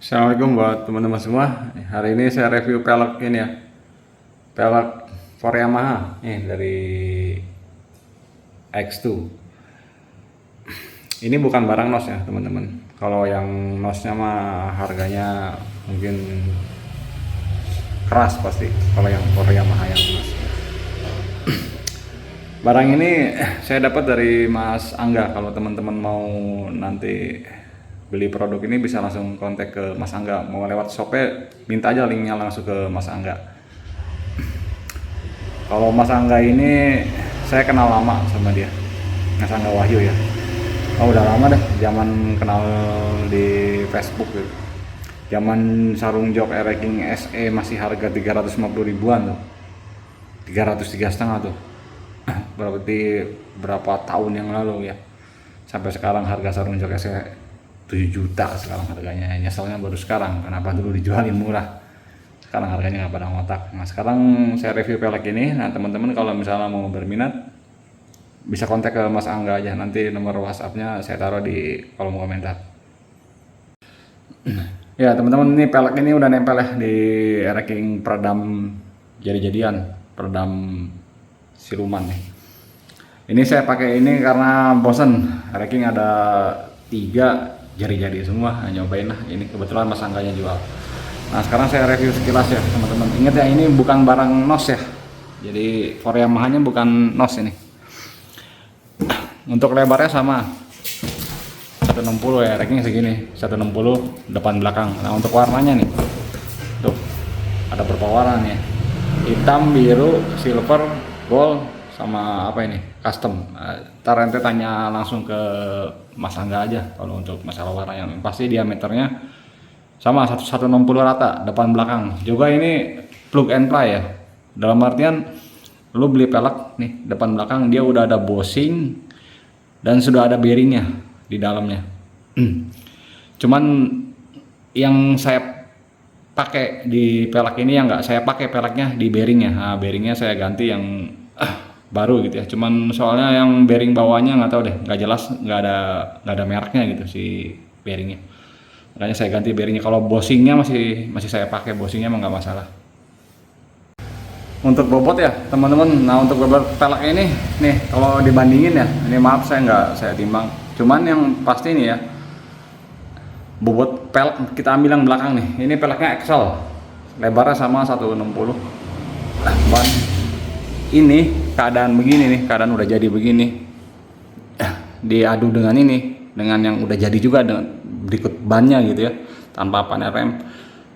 Assalamualaikum buat teman-teman semua. Hari ini saya review pelek ini ya. Pelek for Yamaha nih dari X2. Ini bukan barang nos ya, teman-teman. Kalau yang nosnya mah harganya mungkin keras pasti. Kalau yang for Yamaha yang nos. Barang ini saya dapat dari Mas Angga. Kalau teman-teman mau nanti beli produk ini bisa langsung kontak ke Mas Angga. Mau lewat shopnya minta aja linknya langsung ke Mas Angga. Kalau Mas Angga ini saya kenal lama sama dia, Mas Angga Wahyu ya. Oh udah lama deh, zaman kenal di Facebook gitu. Zaman sarung jok Air King SE masih harga 350 ribuan tuh, 303,5 tuh. Berarti berapa tahun yang lalu ya. Sampai sekarang harga sarung jok SE 7 juta sekarang harganya. Nyeselnya baru sekarang, kenapa dulu dijualin murah, sekarang harganya nggak pada ngotak. Nah sekarang saya review pelek ini. Nah teman-teman kalau misalnya mau berminat bisa kontak ke Mas Angga aja, nanti nomor WhatsAppnya saya taruh di kolom komentar. Ya teman-teman, ini pelek ini udah nempel ya di ranking peredam jadi-jadian, peredam siluman nih. Ini saya pakai ini karena bosen, ranking ada 3 jadi-jadi semua, nyobain lah. Ini kebetulan Mas Angganya jual. Nah sekarang saya review sekilas ya teman-teman. Ingat ya, ini bukan barang nos ya, jadi for Yamaha nya bukan nos ini. Untuk lebarnya sama 160 ya, ranking segini 160 depan belakang. Nah untuk warnanya nih tuh ada berapa warna nih, hitam, biru, silver, gold, sama apa ini custom. Ntar ente tanya langsung ke Mas Angga aja kalau untuk masalah warna. Yang pasti diameternya sama 160 rata depan belakang. Juga ini plug and play ya, dalam artian lu beli pelek nih depan belakang dia udah ada bushing dan sudah ada bearingnya di dalamnya. Cuman yang saya pakai di pelek ini, yang nggak saya pakai peleknya di bearingnya. Nah, bearingnya saya ganti yang baru gitu ya. Cuman soalnya yang bearing bawahnya nggak tahu deh, nggak jelas, nggak ada mereknya gitu si bearingnya. Makanya saya ganti bearingnya. Kalau bushingnya masih saya pakai, bushingnya emang nggak masalah. Untuk bobot ya teman-teman. Nah untuk bobot pelek ini nih, kalau dibandingin ya, ini maaf saya timbang. Cuman yang pasti nih ya, bobot pelek kita ambil yang belakang nih. Ini peleknya Excel, lebarnya sama 160. Ban ini keadaan begini nih, keadaan udah jadi begini, diadu dengan ini, dengan yang udah jadi juga dengan berikut bannya gitu ya, tanpa panel rem,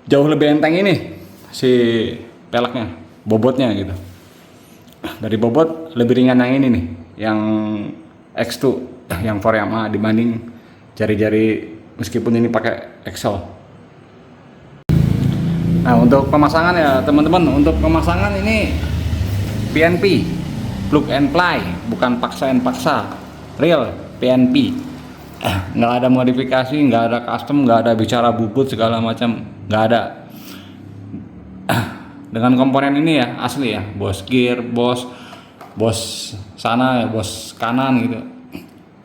jauh lebih enteng ini si peleknya, bobotnya gitu. Dari bobot lebih ringan yang ini nih, yang X2 yang for Yamaha dibanding jari-jari, meskipun ini pakai Excel. Nah untuk pemasangan ya teman-teman, untuk pemasangan ini PNP, plug and play, bukan paksa, real PNP. Nggak ada modifikasi, nggak ada custom, nggak ada bicara bubut segala macam, nggak ada. Dengan komponen ini ya asli ya, bos gear, bos sana ya, bos kanan gitu.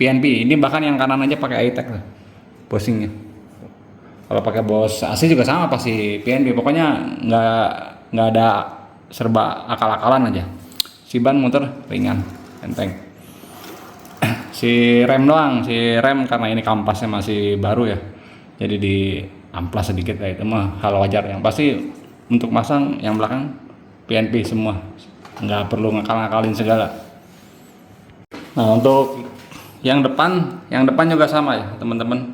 PNP ini bahkan yang kanan aja pakai iTech lah bosingnya. Kalau pakai bos asli juga sama pasti PNP. Pokoknya nggak ada serba akal-akalan aja. Si ban muter ringan, enteng. Si rem doang, si rem karena ini kampasnya masih baru ya, jadi di amplas sedikit ya, itu mah hal wajar. Yang pasti untuk masang yang belakang PNP semua, nggak perlu ngakal-ngakalin segala. Nah untuk yang depan juga sama ya teman-teman,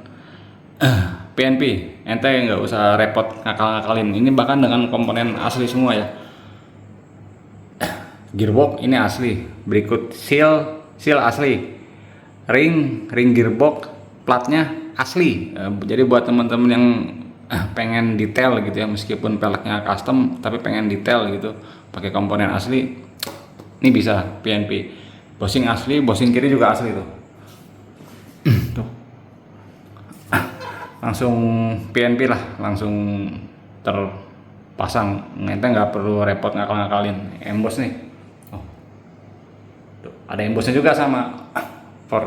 PNP, ente nggak usah repot ngakal-ngakalin. Ini bahkan dengan komponen asli semua ya. Gearbox ini asli, berikut seal asli, ring gearbox platnya asli. Jadi buat teman-teman yang pengen detail gitu ya, meskipun peleknya custom tapi pengen detail gitu pakai komponen asli, ini bisa PNP. Bushing asli, bushing kiri juga asli tuh. Tuh. Langsung PNP lah, langsung terpasang. Ente nggak perlu repot ngakal-ngakalin. Emboss nih, ada embosnya juga sama for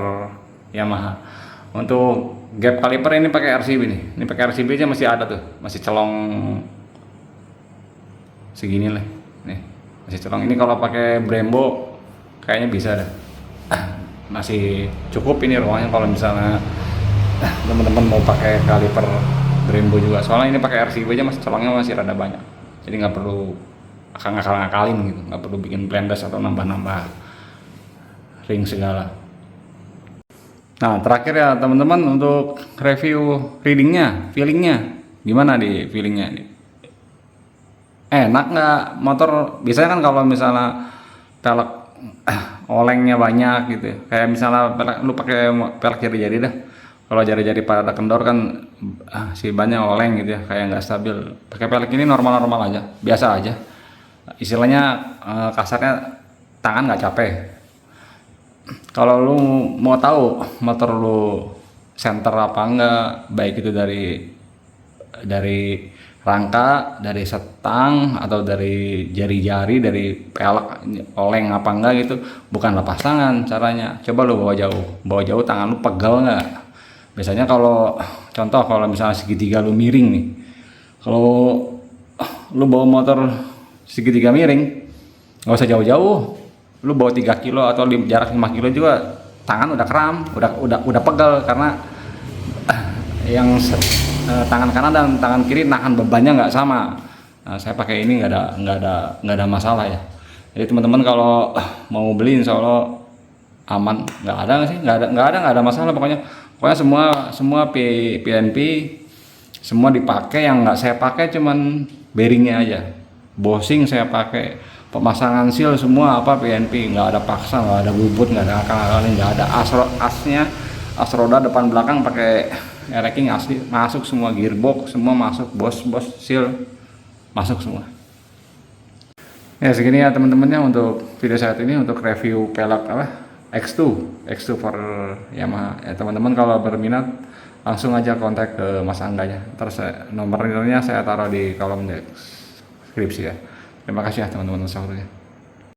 Yamaha. Untuk gap kaliper ini pakai RCB nih. Ini pakai RCB aja masih ada tuh, masih colong segini lah. Nih, masih colong. Ini kalau pakai Brembo kayaknya bisa dah. Masih cukup ini ruangnya kalau misalnya teman-teman mau pakai kaliper Brembo juga. Soalnya ini pakai RCB aja masih colongnya masih rada banyak. Jadi nggak perlu ngakal-ngakalin gitu, nggak perlu bikin blendas atau nambah-nambah ring segala. Nah terakhir ya teman-teman, untuk review readingnya, feelingnya gimana di feelingnya nih? Enak nggak motor? Biasanya kan kalau misalnya pelek olengnya banyak gitu ya, kayak misalnya lu pakai pelek jari-jari dah, kalau jari-jari pada kendor kan si banyak oleng gitu ya, kayak nggak stabil. Pakai pelek ini normal-normal aja, biasa aja, istilahnya kasarnya tangan nggak capek. Kalau lu mau tahu motor lu center apa enggak, baik itu dari rangka, dari setang, atau dari jari-jari, dari pelek oleng apa enggak gitu, bukan lepas tangan caranya. Coba lu bawa jauh tangan lu pegel nggak? Biasanya kalau contoh, kalau misalnya segitiga lu miring nih, kalau lu bawa motor segitiga miring, nggak usah jauh-jauh, lu bawa 3 kilo atau jarak 5 kilo juga tangan udah kram, udah pegel, karena yang tangan kanan dan tangan kiri nahan bebannya nggak sama. Nah, saya pakai ini nggak ada masalah ya. Jadi teman-teman kalau mau beli insya Allah aman, nggak ada masalah pokoknya semua PNP semua dipakai. Yang nggak saya pakai cuman bearingnya aja, bosing saya pakai, pemasangan seal semua apa PNP, nggak ada paksa, nggak ada bubut, nggak ada akal-akalin, nggak ada as roda depan belakang pakai racking asli, masuk semua, gearbox semua masuk, bos seal masuk semua. Ya segini ya teman-temannya untuk video saat ini, untuk review pelek X2 for Yamaha ya. Teman-teman kalau berminat langsung aja kontak ke Mas Angga ya, terus nomornya saya taruh di kolom deskripsi ya. Terima kasih ya teman-teman,